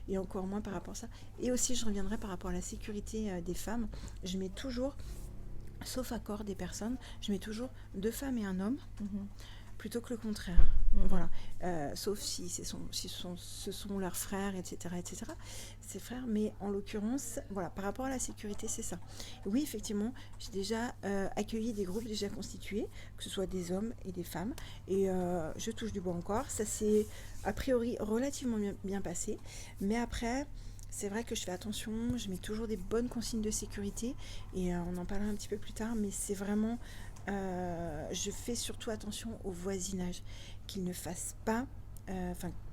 [SPEAKER 2] et encore moins par rapport à ça. Et aussi, je reviendrai par rapport à la sécurité des femmes. Je mets toujours... sauf accord des personnes, je mets toujours 2 femmes et un homme, plutôt que le contraire. Voilà. Sauf si ce sont leurs frères, etc., ces frères. Mais en l'occurrence, voilà, par rapport à la sécurité, c'est ça. Oui, effectivement, j'ai déjà accueilli des groupes déjà constitués, que ce soit des hommes et des femmes. Et je touche du bois encore. Ça s'est a priori relativement bien passé. Mais après... c'est vrai que je fais attention, je mets toujours des bonnes consignes de sécurité et on en parlera un petit peu plus tard, mais c'est vraiment, je fais surtout attention au voisinage, qu'ils ne fassent pas,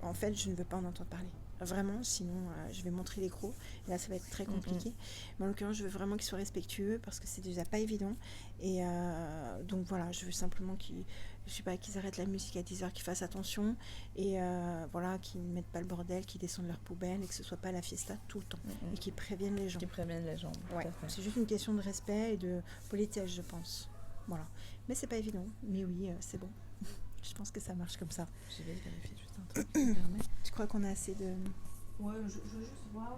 [SPEAKER 2] en fait je ne veux pas en entendre parler, vraiment, sinon je vais montrer les crocs, et là ça va être très compliqué, mais en l'occurrence je veux vraiment qu'ils soient respectueux parce que c'est déjà pas évident, et donc voilà, je veux simplement qu'ils arrêtent la musique à 10h, qu'ils fassent attention et voilà, qu'ils ne mettent pas le bordel, qu'ils descendent leurs poubelles et que ce soit pas la fiesta tout le temps et qu'ils préviennent les gens. Ouais. C'est juste une question de respect et de politesse, je pense. Voilà. Mais c'est pas évident. Mais oui, c'est bon. Je pense que ça marche comme ça.
[SPEAKER 1] Je vais vérifier juste un truc.
[SPEAKER 2] Tu crois qu'on a assez de...
[SPEAKER 1] Ouais, je veux juste voir.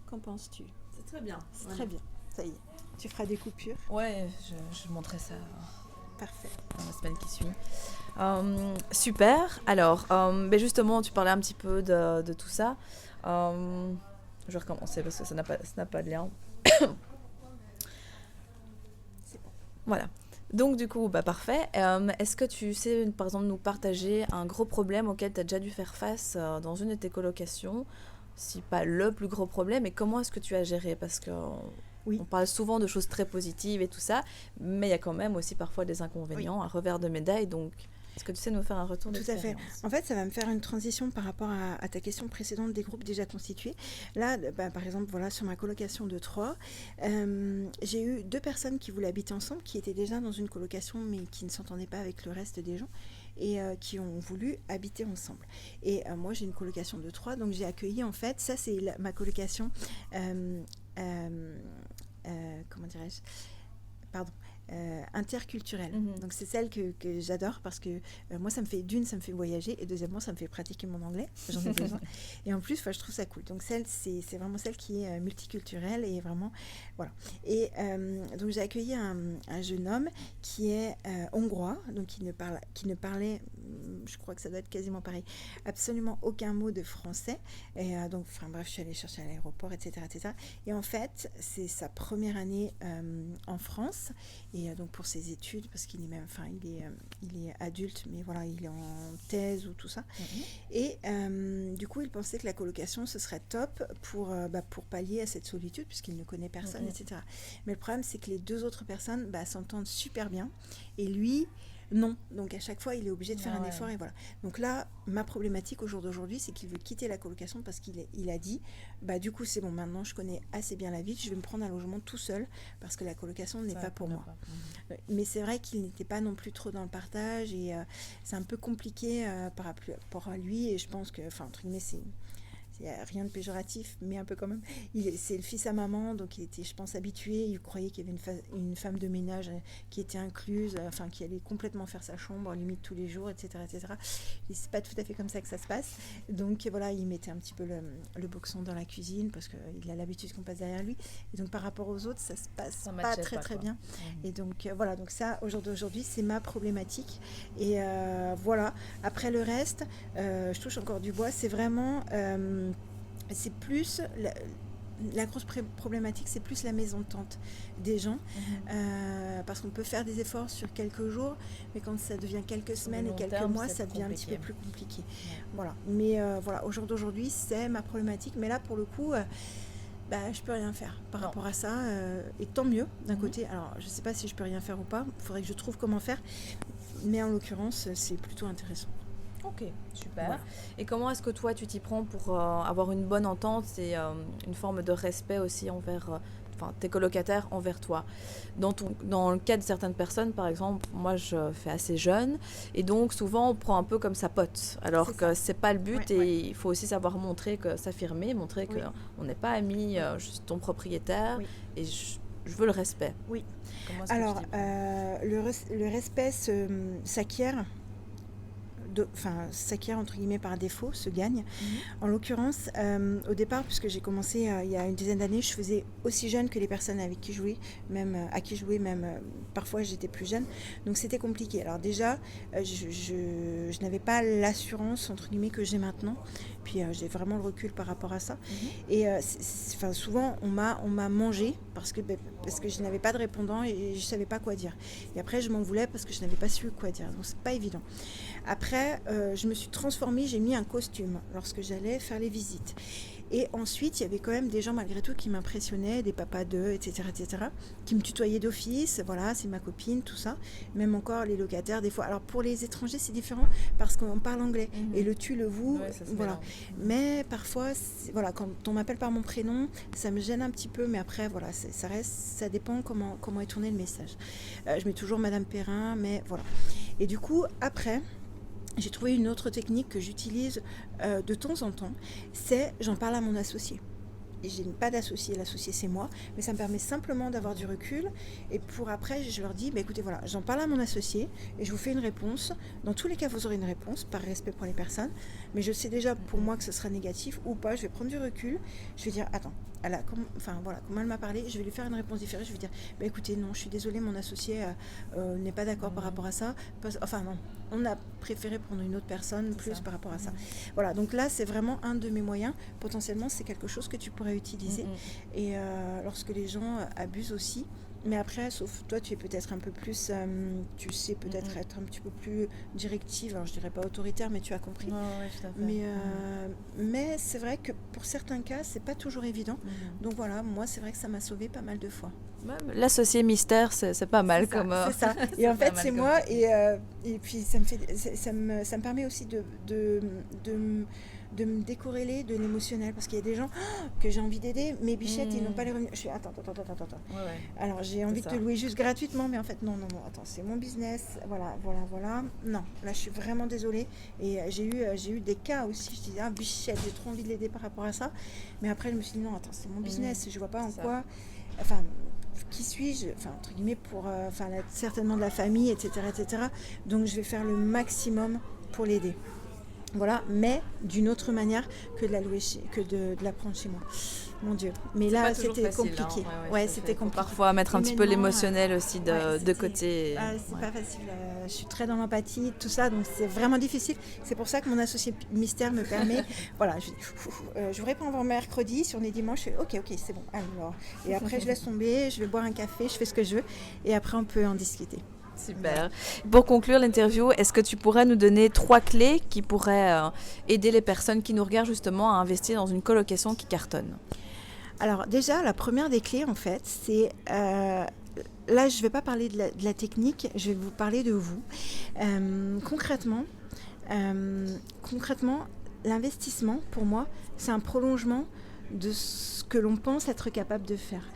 [SPEAKER 2] Qu'en penses-tu?
[SPEAKER 1] C'est très bien.
[SPEAKER 2] C'est très bien. Ça y est. Tu feras des coupures?
[SPEAKER 1] Ouais, je montrerai ça.
[SPEAKER 2] Parfait.
[SPEAKER 1] Dans la semaine qui suit. Super. Alors, justement, tu parlais un petit peu de tout ça. Je vais recommencer parce que ça n'a pas de lien.
[SPEAKER 2] C'est bon.
[SPEAKER 1] Voilà. Donc, du coup, parfait. Est-ce que tu sais, par exemple, nous partager un gros problème auquel tu as déjà dû faire face dans une de tes colocations? Si pas le plus gros problème, et comment est-ce que tu as géré? Parce que... On parle souvent de choses très positives et tout ça, mais il y a quand même aussi parfois des inconvénients, un revers de médaille. Donc, est-ce que tu sais nous faire un retour d'expérience ?
[SPEAKER 2] Tout à fait. En fait, ça va me faire une transition par rapport à ta question précédente des groupes déjà constitués. Là, par exemple, voilà, sur ma colocation de Troyes, j'ai eu 2 personnes qui voulaient habiter ensemble, qui étaient déjà dans une colocation, mais qui ne s'entendaient pas avec le reste des gens, et qui ont voulu habiter ensemble. Et moi, j'ai une colocation de 3, donc j'ai accueilli, en fait, ça c'est ma colocation, comment dirais-je ? Pardon. Interculturelle. Donc c'est celle que j'adore parce que moi ça me fait voyager et deuxièmement ça me fait pratiquer mon anglais, j'en ai besoin et en plus je trouve ça cool. Donc c'est vraiment celle qui est multiculturelle et vraiment voilà. Et donc j'ai accueilli un jeune homme qui est hongrois, donc qui ne parlait, je crois que ça doit être quasiment pareil, absolument aucun mot de français et donc enfin bref je suis allée chercher à l'aéroport etc. Et en fait c'est sa première année en France. Et donc pour ses études, parce qu'il est même, enfin il est adulte, mais voilà, il est en thèse ou tout ça. Et du coup, il pensait que la colocation ce serait top pour pallier à cette solitude, puisqu'il ne connaît personne, etc. Mais le problème, c'est que les 2 autres personnes s'entendent super bien, et lui, non. Donc à chaque fois, il est obligé de faire un effort et voilà. Donc là, ma problématique au jour d'aujourd'hui, c'est qu'il veut quitter la colocation parce qu'il a dit, du coup, c'est bon, maintenant je connais assez bien la ville, je vais me prendre un logement tout seul parce que la colocation n'est pas pour moi. Mais c'est vrai qu'il n'était pas non plus trop dans le partage et c'est un peu compliqué par rapport à lui et je pense que, enfin, entre guillemets, il n'y a rien de péjoratif, mais un peu quand même. C'est le fils à maman, donc il était, je pense, habitué. Il croyait qu'il y avait une femme de ménage qui était incluse, enfin, qui allait complètement faire sa chambre, limite tous les jours, etc. Et c'est pas tout à fait comme ça que ça se passe. Donc voilà, il mettait un petit peu le boxon dans la cuisine parce qu'il a l'habitude qu'on passe derrière lui. Et donc par rapport aux autres, ça se passe pas très bien. Et donc voilà, donc ça, au jour d'aujourd'hui, c'est ma problématique. Et voilà, après le reste, je touche encore du bois, c'est vraiment... c'est plus la grosse problématique, c'est plus la maison-tente des gens, parce qu'on peut faire des efforts sur quelques jours, mais quand ça devient quelques semaines et quelques mois, ça devient un petit peu plus compliqué. Voilà. Mais voilà, au jour d'aujourd'hui, c'est ma problématique, mais là, pour le coup, je peux rien faire par rapport à ça, et tant mieux d'un côté. Alors, je sais pas si je peux rien faire ou pas, il faudrait que je trouve comment faire, mais en l'occurrence, c'est plutôt intéressant.
[SPEAKER 1] Ok, super. Voilà. Et comment est-ce que toi tu t'y prends pour avoir une bonne entente et une forme de respect aussi envers tes colocataires envers toi? Dans le cas de certaines personnes, par exemple, moi je fais assez jeune et donc souvent on prend un peu comme sa pote, alors que c'est pas le but et il faut aussi savoir s'affirmer, montrer qu'on n'est pas amis, je suis ton propriétaire et je veux le respect.
[SPEAKER 2] Oui. Alors le respect s'acquiert. S'acquiert entre guillemets par défaut, se gagne. En l'occurrence, au départ, puisque j'ai commencé il y a une dizaine d'années, je faisais aussi jeune que les personnes avec qui je jouais, parfois j'étais plus jeune, donc c'était compliqué. Alors déjà, je n'avais pas l'assurance entre guillemets que j'ai maintenant, puis j'ai vraiment le recul par rapport à ça. Et souvent on m'a mangé parce que je n'avais pas de répondant et je savais pas quoi dire. Et après je m'en voulais parce que je n'avais pas su quoi dire, donc c'est pas évident. Après, je me suis transformée, j'ai mis un costume lorsque j'allais faire les visites. Et ensuite, il y avait quand même des gens malgré tout qui m'impressionnaient, des papas d'eux, etc., qui me tutoyaient d'office, voilà, c'est ma copine, tout ça. Même encore les locataires, des fois. Alors pour les étrangers, c'est différent parce qu'on parle anglais. Et le tu, le vous, voilà. Mais parfois, voilà, quand on m'appelle par mon prénom, ça me gêne un petit peu, mais après, voilà, ça dépend comment est tourné le message. Je mets toujours Madame Perrin, mais voilà. Et du coup, après... j'ai trouvé une autre technique que j'utilise de temps en temps, c'est j'en parle à mon associé. Et je n'ai pas d'associé, l'associé c'est moi, mais ça me permet simplement d'avoir du recul. Et pour après, je leur dis, écoutez, voilà, j'en parle à mon associé et je vous fais une réponse. Dans tous les cas, vous aurez une réponse, par respect pour les personnes. Mais je sais déjà pour moi que ce sera négatif ou pas. Je vais prendre du recul. Je vais dire, attends, comment elle m'a parlé, je vais lui faire une réponse différente. Je vais dire, écoutez, non, je suis désolée, mon associé n'est pas d'accord par rapport à ça. Non, on a préféré prendre une autre personne par rapport à ça. Voilà, donc là, c'est vraiment un de mes moyens. Potentiellement, c'est quelque chose que tu pourrais utiliser. Et lorsque les gens abusent aussi, Mais après, sauf toi, tu es peut-être un peu plus, tu sais peut-être être un petit peu plus directive. Alors, je dirais pas autoritaire, mais tu as compris.
[SPEAKER 1] Ouais, tout à fait.
[SPEAKER 2] Mais c'est vrai que pour certains cas, c'est pas toujours évident. Donc voilà, moi, c'est vrai que ça m'a sauvé pas mal de fois.
[SPEAKER 1] Même l'associé mystère, c'est pas mal
[SPEAKER 2] C'est ça,
[SPEAKER 1] comme.
[SPEAKER 2] c'est ça. Et en fait, c'est moi. Et puis, ça me permet aussi de me décorréler de l'émotionnel. Parce qu'il y a des gens que j'ai envie d'aider, mes bichettes, ils n'ont pas les revenus. Je fais attends.
[SPEAKER 1] Ouais.
[SPEAKER 2] Alors, j'ai envie de te louer juste gratuitement, mais en fait, non, attends, c'est mon business. Voilà. Non, là, je suis vraiment désolée. Et j'ai eu des cas aussi. Je disais, bichette, j'ai trop envie de l'aider par rapport à ça. Mais après, je me suis dit, non, attends, c'est mon business. Je vois pas en quoi. Enfin, qui suis-je, enfin, entre guillemets, certainement de la famille, etc., etc. Donc, je vais faire le maximum pour l'aider. Voilà, mais d'une autre manière que de la louer que de la prendre chez moi. Mon Dieu. Mais là, c'était compliqué. C'était compliqué.
[SPEAKER 1] Parfois, mettre un petit peu l'émotionnel aussi de côté.
[SPEAKER 2] C'est pas facile. Je suis très dans l'empathie, tout ça, donc c'est vraiment difficile. C'est pour ça que mon associé mystère me permet. Voilà, je vous réponds avant mercredi. Si on est dimanche, je fais OK, c'est bon. Alors, et après, je laisse tomber, je vais boire un café, je fais ce que je veux. Et après, on peut en discuter.
[SPEAKER 1] Super. Pour conclure l'interview, est-ce que tu pourrais nous donner 3 clés qui pourraient aider les personnes qui nous regardent justement à investir dans une colocation qui cartonne?
[SPEAKER 2] Alors déjà, la première des clés, en fait, c'est... là, je ne vais pas parler de la technique, je vais vous parler de vous. Concrètement, l'investissement, pour moi, c'est un prolongement de ce que l'on pense être capable de faire.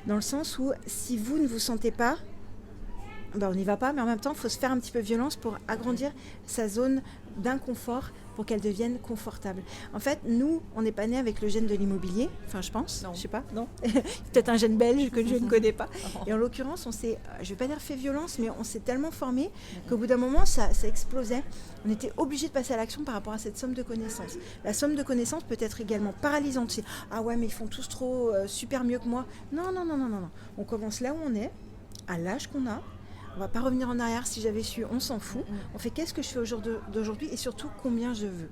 [SPEAKER 2] Dans le sens où, si vous ne vous sentez pas... on n'y va pas, mais en même temps, il faut se faire un petit peu violence pour agrandir sa zone d'inconfort pour qu'elle devienne confortable. En fait, nous, on n'est pas nés avec le gène de l'immobilier, enfin je pense, je sais pas, non. Peut-être un gène belge que je ne connais pas. Et en l'occurrence, on s'est, je vais pas dire fait violence, mais on s'est tellement formé qu'au bout d'un moment, ça explosait. On était obligé de passer à l'action par rapport à cette somme de connaissances. La somme de connaissances peut être également paralysante. Ah ouais, mais ils font tous trop super mieux que moi. Non. On commence là où on est, à l'âge qu'on a. On ne va pas revenir en arrière. Si j'avais su, on s'en fout. On fait qu'est-ce que je fais d'aujourd'hui et surtout combien je veux.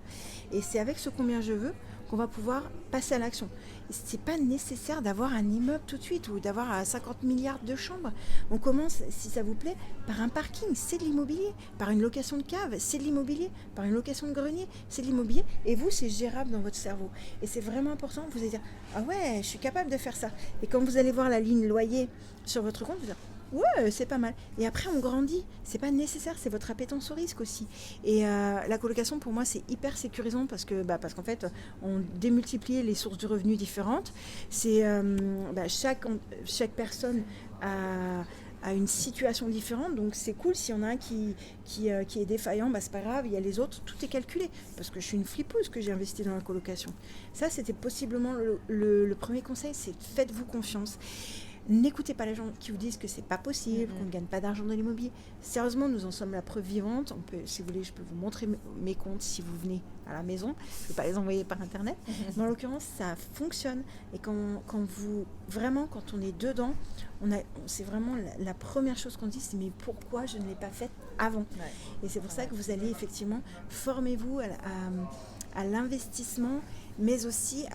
[SPEAKER 2] Et c'est avec ce combien je veux qu'on va pouvoir passer à l'action. Ce n'est pas nécessaire d'avoir un immeuble tout de suite ou d'avoir 50 milliards de chambres. On commence, si ça vous plaît, par un parking, c'est de l'immobilier. Par une location de cave, c'est de l'immobilier. Par une location de grenier, c'est de l'immobilier. Et vous, c'est gérable dans votre cerveau. Et c'est vraiment important. Vous allez dire, ah ouais, je suis capable de faire ça. Et quand vous allez voir la ligne loyer sur votre compte, vous allez dire, ouais, c'est pas mal. Et après, on grandit. C'est pas nécessaire, c'est votre appétence au risque aussi. Et la colocation, pour moi, c'est hyper sécurisant parce qu'en fait, on démultiplie les sources de revenus différentes. C'est chaque personne a une situation différente, donc c'est cool. S'il y en a un qui est défaillant, c'est pas grave, il y a les autres, tout est calculé. Parce que je suis une flipeuse que j'ai investi dans la colocation. Ça, c'était possiblement le premier conseil, c'est faites-vous confiance. N'écoutez pas les gens qui vous disent que c'est pas possible, qu'on ne gagne pas d'argent dans l'immobilier. Sérieusement, nous en sommes la preuve vivante. Si vous voulez, je peux vous montrer mes comptes si vous venez à la maison. Je ne vais pas les envoyer par Internet. Mais en l'occurrence, ça fonctionne. Et quand on est dedans, c'est vraiment la première chose qu'on dit, c'est mais pourquoi je ne l'ai pas faite avant ? Et c'est pour ça que vous allez effectivement, formez-vous à l'investissement, mais aussi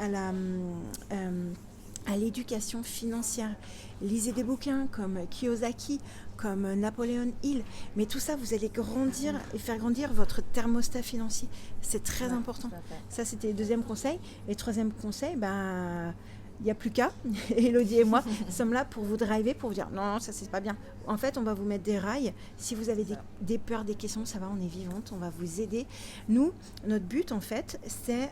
[SPEAKER 2] à l'éducation financière. Lisez des bouquins comme Kiyosaki, comme Napoléon Hill. Mais tout ça, vous allez grandir et faire grandir votre thermostat financier. C'est très important. Ça, c'était le deuxième conseil. Et le troisième conseil, il n'y a plus qu'à. Elodie et moi sommes là pour vous driver, pour vous dire non, ça c'est pas bien. En fait, on va vous mettre des rails. Si vous avez des peurs, des questions, ça va, on est vivante, on va vous aider. Nous, notre but en fait, c'est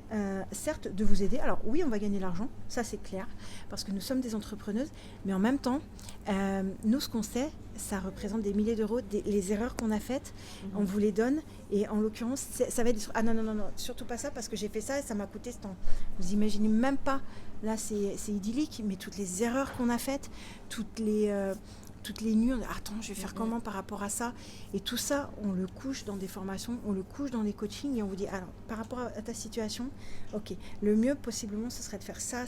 [SPEAKER 2] certes de vous aider. Alors oui, on va gagner de l'argent, ça c'est clair, parce que nous sommes des entrepreneuses, mais en même temps, nous ce qu'on sait, ça représente des milliers d'euros. Les erreurs qu'on a faites, on vous les donne. Et en l'occurrence, ça va être... Ah non, surtout pas ça, parce que j'ai fait ça et ça m'a coûté ce temps. Vous imaginez même pas. Là, c'est idyllique, mais toutes les erreurs qu'on a faites, toutes les nuits, on dit, attends, je vais faire comment par rapport à ça ? Et tout ça, on le couche dans des formations, on le couche dans des coachings et on vous dit, alors, par rapport à ta situation, ok, le mieux possiblement, ce serait de faire ça.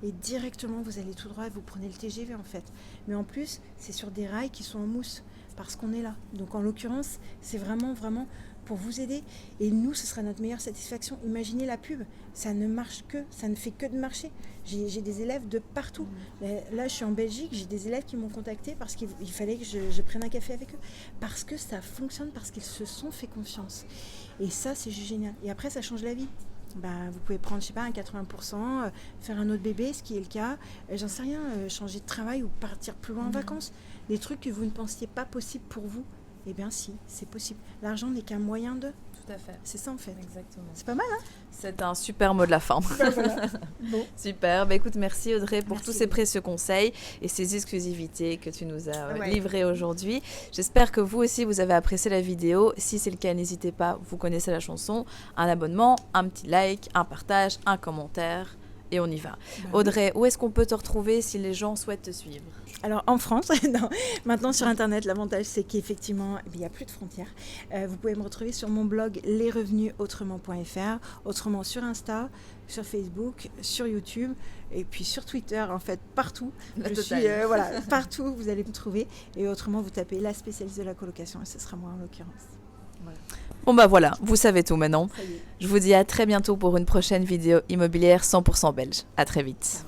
[SPEAKER 2] Et directement, vous allez tout droit et vous prenez le TGV en fait. Mais en plus, c'est sur des rails qui sont en mousse, parce qu'on est là. Donc en l'occurrence, c'est vraiment, vraiment pour vous aider. Et nous, ce sera notre meilleure satisfaction. Imaginez la pub, ça ne fait que de marcher. J'ai des élèves de partout. Là, je suis en Belgique, j'ai des élèves qui m'ont contacté parce qu'il fallait que je prenne un café avec eux. Parce que ça fonctionne, parce qu'ils se sont fait confiance. Et ça, c'est juste génial. Et après, ça change la vie. Vous pouvez prendre, je sais pas, un 80%, faire un autre bébé, ce qui est le cas. J'en sais rien, changer de travail ou partir plus loin en vacances. Des trucs que vous ne pensiez pas possible pour vous. Eh bien si, c'est possible. L'argent n'est qu'un moyen de...
[SPEAKER 1] Tout à fait.
[SPEAKER 2] C'est ça en fait.
[SPEAKER 1] Exactement.
[SPEAKER 2] C'est pas mal, hein?
[SPEAKER 1] C'est un super mot de la fin.
[SPEAKER 2] Voilà. Bon.
[SPEAKER 1] Super. Écoute, merci Audrey pour tous ces
[SPEAKER 2] Merci.
[SPEAKER 1] précieux conseils et ces exclusivités que tu nous as livrées aujourd'hui. J'espère que vous aussi, vous avez apprécié la vidéo. Si c'est le cas, n'hésitez pas, vous connaissez la chanson. Un abonnement, un petit like, un partage, un commentaire. Et on y va. Audrey, où est-ce qu'on peut te retrouver si les gens souhaitent te suivre?
[SPEAKER 2] Alors en France, non. Maintenant sur Internet, l'avantage c'est qu'effectivement, il n'y a plus de frontières. Vous pouvez me retrouver sur mon blog lesrevenusautrement.fr, autrement sur Insta, sur Facebook, sur YouTube et puis sur Twitter, en fait, partout. Partout, vous allez me trouver. Et autrement, vous tapez la spécialiste de la colocation et ce sera moi en l'occurrence.
[SPEAKER 1] Voilà. Bon voilà, vous savez tout maintenant.
[SPEAKER 2] Ça y est.
[SPEAKER 1] Je vous dis à très bientôt pour une prochaine vidéo immobilière 100% belge. À très vite.